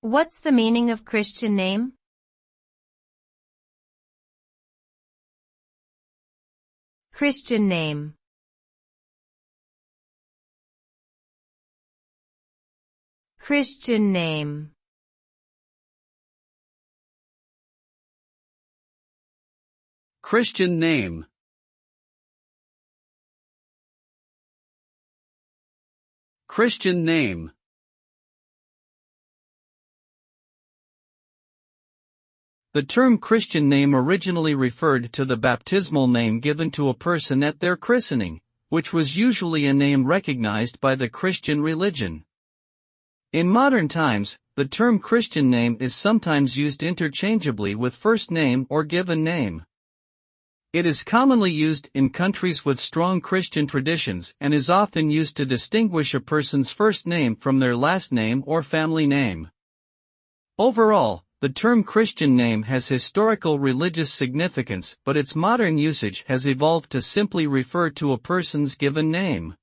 What's the meaning of Christian name? Christian name. Christian name. Christian name. Christian name. The term Christian name originally referred to the baptismal name given to a person at their christening, which was usually a name recognized by the Christian religion. In modern times, the term Christian name is sometimes used interchangeably with first name or given name. It is commonly used in countries with strong Christian traditions and is often used to distinguish a person's first name from their last name or family name. Overall, the term Christian name has historical religious significance, but its modern usage has evolved to simply refer to a person's given name.